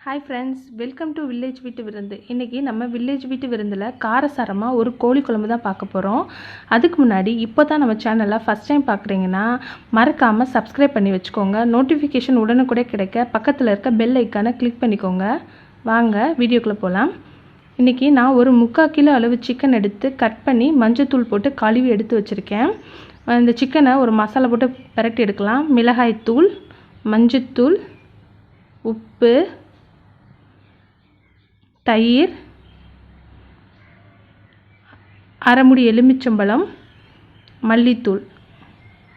Hi friends, welcome to village வீட்டு விருந்து. இன்றைக்கி நம்ம வில்லேஜ் வீட்டு விருந்தில் காரசாரமாக ஒரு கோழி குழம்பு தான் பார்க்க போகிறோம். அதுக்கு முன்னாடி இப்போ தான் நம்ம சேனலை ஃபஸ்ட் டைம் பார்க்குறீங்கன்னா மறக்காமல் சப்ஸ்கிரைப் பண்ணி வச்சுக்கோங்க. நோட்டிஃபிகேஷன் உடனுக்குடே கிடைக்க பக்கத்தில் இருக்க பெல் ஐக்கானை கிளிக் பண்ணிக்கோங்க. வாங்க வீடியோக்குள்ளே போகலாம். இன்றைக்கி நான் ஒரு 3/4 கிலோ அளவு சிக்கன் எடுத்து கட் பண்ணி மஞ்சத்தூள் போட்டு கழுவி எடுத்து வச்சுருக்கேன். இந்த சிக்கனை ஒரு மசாலா போட்டு பரட்டி எடுக்கலாம். மிளகாய்த்தூள், மஞ்சத்தூள், உப்பு, தயிர், அரைமுடி எலுமிச்சம்பழம், மல்லித்தூள்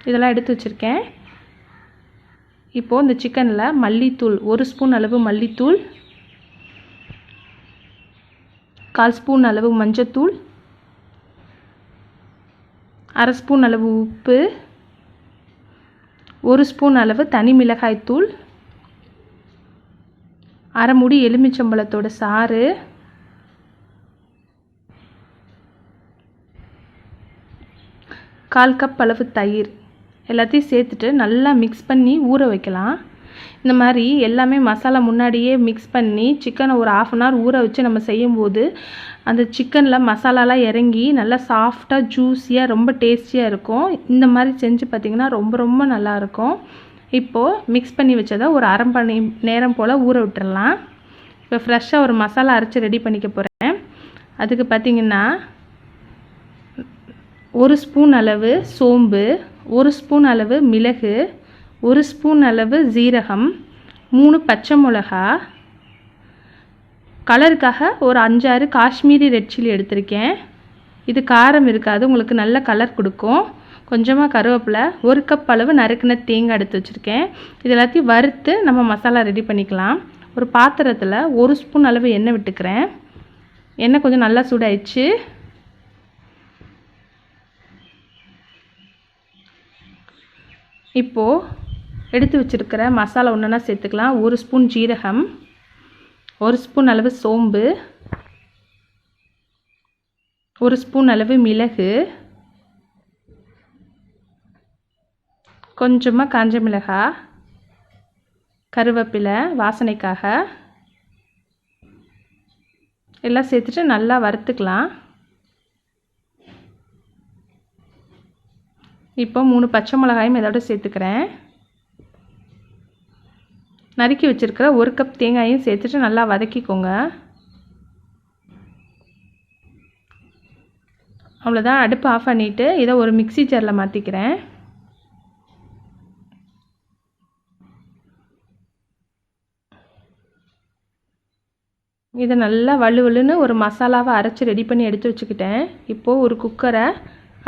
இதெல்லாம் எடுத்து வச்சுருக்கேன். இப்போது இந்த சிக்கனில் மல்லித்தூள் 1 ஸ்பூன் அளவு மல்லித்தூள், 1/4 ஸ்பூன் அளவு மஞ்சத்தூள், 1/2 ஸ்பூன் அளவு உப்பு, 1 ஸ்பூன் அளவு தனி மிளகாய்த்தூள், அரைமுடி எலுமிச்சம்பழத்தோட சாறு, 1/4 கப் அளவு தயிர் எல்லாத்தையும் சேர்த்துட்டு நல்லா மிக்ஸ் பண்ணி ஊற வைக்கலாம். இந்த மாதிரி எல்லாமே மசாலா முன்னாடியே மிக்ஸ் பண்ணி சிக்கனை ஒரு 1/2 அன் ஹவர் ஊற வச்சு நம்ம செய்யும்போது அந்த சிக்கனில் மசாலாலாம் இறங்கி நல்லா சாஃப்டாக ஜூஸியாக ரொம்ப டேஸ்டியாக இருக்கும். இந்த மாதிரி செஞ்சு பார்த்திங்கன்னா ரொம்ப ரொம்ப நல்லாயிருக்கும். இப்போது மிக்ஸ் பண்ணி வச்சதை ஒரு 1/2 மணி நேரம் போல் ஊற விட்டுறலாம். இப்போ ஃப்ரெஷ்ஷாக ஒரு மசாலா அரைச்சி ரெடி பண்ணிக்க போகிறேன். அதுக்கு பார்த்திங்கன்னா 1 ஸ்பூன் அளவு சோம்பு, 1 ஸ்பூன் அளவு மிளகு, 1 ஸ்பூன் அளவு ஜீரகம், 3 பச்சை மிளகா, கலருக்காக ஒரு 5-6 காஷ்மீரி ரெட் சில்லி எடுத்திருக்கேன். இது காரம் இருக்காது, உங்களுக்கு நல்ல கலர் கொடுக்கும். கொஞ்சமாக கருவேப்பிலை, 1 கப் அளவு நறுக்கின தேங்காய் எடுத்து வச்சுருக்கேன். இது எல்லாத்தையும் வறுத்து நம்ம மசாலா ரெடி பண்ணிக்கலாம். ஒரு பாத்திரத்தில் 1 ஸ்பூன் அளவு எண்ணெய் விட்டுக்கிறேன். எண்ணெய் கொஞ்சம் நல்லா சூடாயிடுச்சு. இப்போது எடுத்து வச்சுருக்கிற மசாலா ஒன்றா சேர்த்துக்கலாம். 1 ஸ்பூன் ஜீரகம், 1 ஸ்பூன் அளவு சோம்பு, 1 ஸ்பூன் அளவு மிளகு, கொஞ்சமாக காஞ்ச மிளகாய், கருவேப்பிலை வாசனைக்காக எல்லாம் சேர்த்துட்டு நல்லா வறுத்துக்கலாம். இப்போ 3 பச்சை மிளகாயும் இதோட சேர்த்துக்கிறேன். நறுக்கி வச்சுருக்கிற 1 கப் தேங்காயும் சேர்த்துட்டு நல்லா வதக்கிக்கோங்க. அவ்வளோதான், அடுப்பு ஆஃப் பண்ணிவிட்டு இதை ஒரு மிக்ஸி ஜாரில் மாற்றிக்கிறேன். இதை நல்லா வலுவலுன்னு ஒரு மசாலாவை அரைச்சி ரெடி பண்ணி எடுத்து வச்சுக்கிட்டேன். இப்போது ஒரு குக்கரை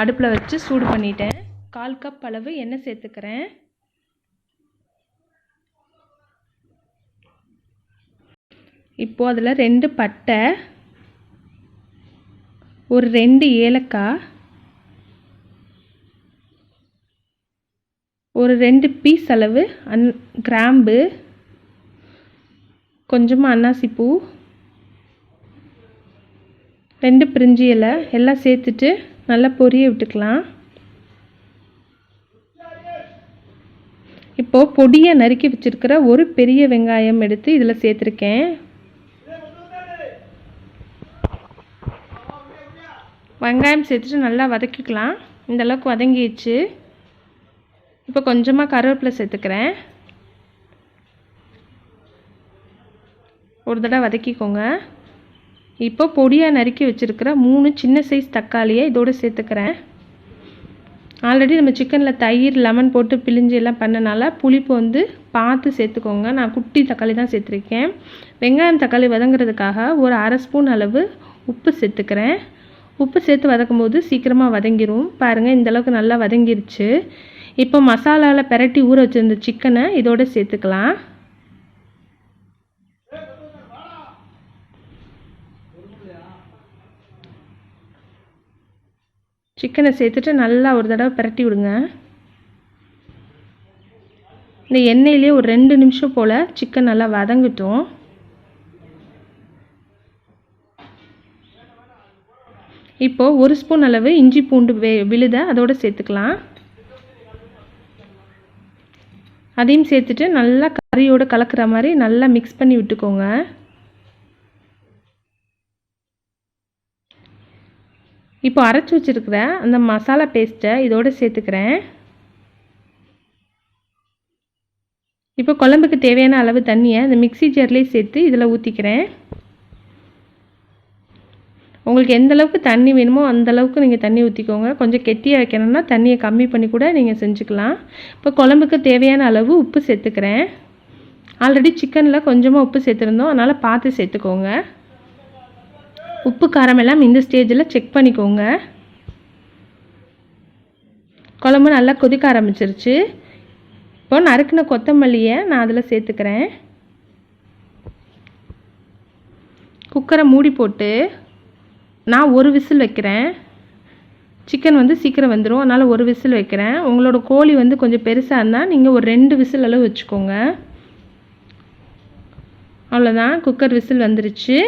அடுப்பில் வச்சு சூடு பண்ணிட்டேன். 1/4 கப் அளவு எண்ணெய் சேர்த்துக்கிறேன். இப்போது அதில் 2 பட்டை, ஒரு 2 ஏலக்காய், ஒரு 2 பீஸ் அளவு கிராம்பு, கொஞ்சமாக அன்னாசிப்பூ, 2 பிரிஞ்சி இலை எல்லாம் சேர்த்துட்டு நல்லா பொரிய விட்டுக்கலாம். இப்போது பொடியாக நறுக்கி வச்சுருக்கிற ஒரு பெரிய வெங்காயம் எடுத்து இதில் சேர்த்துருக்கேன். வெங்காயம் சேர்த்துட்டு நல்லா வதக்கிக்கலாம். இந்தளவுக்கு வதங்கிடுச்சு. இப்போ கொஞ்சமாக கருவேப்பிலை சேர்த்துக்கிறேன். ஒரு தடவை வதக்கிக்கோங்க. இப்போ பொடியாக நறுக்கி வச்சுருக்கிற 3 சின்ன சைஸ் தக்காளியை இதோடு சேர்த்துக்கிறேன். ஆல்ரெடி நம்ம சிக்கனில் தயிர், லெமன் போட்டு பிழிஞ்சு எல்லாம் பண்ணனால புளிப்பு பார்த்து சேர்த்துக்கோங்க. நான் குட்டி தக்காளி தான் சேர்த்துருக்கேன். வெங்காயம் தக்காளி வதங்கிறதுக்காக ஒரு 1/2 ஸ்பூன் அளவு உப்பு சேர்த்துக்கிறேன். உப்பு சேர்த்து வதக்கும் போது சீக்கிரமாக வதங்கிடும். பாருங்கள், இந்தளவுக்கு நல்லா வதங்கிருச்சு. இப்போ மசாலாவில் பெரட்டி ஊற வச்சுருந்த சிக்கனை இதோடு சேர்த்துக்கலாம். சிக்கனை சேர்த்துட்டு நல்லா ஒரு தடவை பிரட்டி விடுங்க. இந்த எண்ணெயிலே ஒரு 2 நிமிஷம் போல் சிக்கன் நல்லா வதங்கட்டும். இப்போது 1 ஸ்பூன் அளவு இஞ்சி பூண்டு விழுதை அதோடு சேர்த்துக்கலாம். அதையும் சேர்த்துட்டு நல்லா கறியோடு கலக்கிற மாதிரி நல்லா மிக்ஸ் பண்ணி விட்டுக்கோங்க. இப்போ அரைச்சி வச்சுருக்கிற அந்த மசாலா பேஸ்ட்டை இதோடு சேர்த்துக்கிறேன். இப்போ குழம்புக்கு தேவையான அளவு தண்ணியை இந்த மிக்ஸி ஜார்லேயே சேர்த்து இதில் ஊற்றிக்கிறேன். உங்களுக்கு எந்த அளவுக்கு தண்ணி வேணுமோ அந்தளவுக்கு நீங்கள் தண்ணி ஊற்றிக்கோங்க. கொஞ்சம் கெட்டியாக வைக்கணும்னா தண்ணியை கம்மி பண்ணி கூட நீங்கள் செஞ்சுக்கலாம். இப்போ குழம்புக்கு தேவையான அளவு உப்பு சேர்த்துக்கிறேன். ஆல்ரெடி சிக்கனில் கொஞ்சமாக உப்பு சேர்த்துருந்தோம், அதனால் பார்த்து சேர்த்துக்கோங்க. உப்பு காரம் எல்லாம் இந்த ஸ்டேஜில் செக் பண்ணிக்கோங்க. குழம்பு நல்லா கொதிக்க ஆரம்பிச்சிருச்சு. இப்போ நறுக்கின கொத்தமல்லியை நான் அதில் சேர்த்துக்கிறேன். குக்கரை மூடி போட்டு நான் ஒரு விசில் வைக்கிறேன். சிக்கன் சீக்கிரம் வந்துடும், அதனால் ஒரு விசில் வைக்கிறேன். உங்களோட கோழி கொஞ்சம் பெருசாக இருந்தால் நீங்கள் ஒரு 2 விசில் அளவு வச்சுக்கோங்க. அவ்வளோதான், குக்கர் விசில் வந்துருச்சு.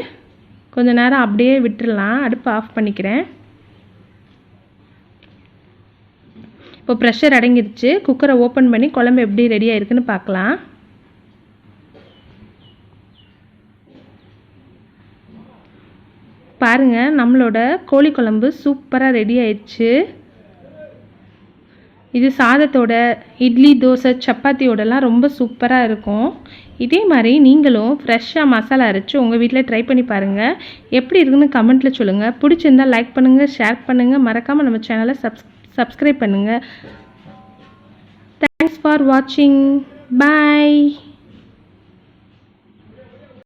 கொஞ்சம் நேரம் அப்படியே விட்டுடலாம். அடுப்பு ஆஃப் பண்ணிக்கிறேன். இப்போ ப்ரெஷர் அடங்கிடுச்சு. குக்கரை ஓப்பன் பண்ணி குழம்பு எப்படி ரெடியாக இருக்குன்னு பார்க்கலாம். பாருங்கள், நம்மளோட கோழி குழம்பு சூப்பராக ரெடி ஆயிடுச்சு. இது சாதத்தோட, இட்லி, தோசை, சப்பாத்தியோடலாம் ரொம்ப சூப்பராக இருக்கும். இதே மாதிரி நீங்களும் ஃப்ரெஷ்ஷாக மசாலா அரைச்சி உங்கள் வீட்டில் ட்ரை பண்ணி பாருங்கள். எப்படி இருக்குன்னு கமெண்ட்டில் சொல்லுங்கள். பிடிச்சிருந்தால் லைக் பண்ணுங்கள், ஷேர் பண்ணுங்கள். மறக்காமல் நம்ம சேனலை சப்ஸ்கிரைப் பண்ணுங்கள். தேங்க்ஸ் ஃபார் வாட்சிங். பாய்.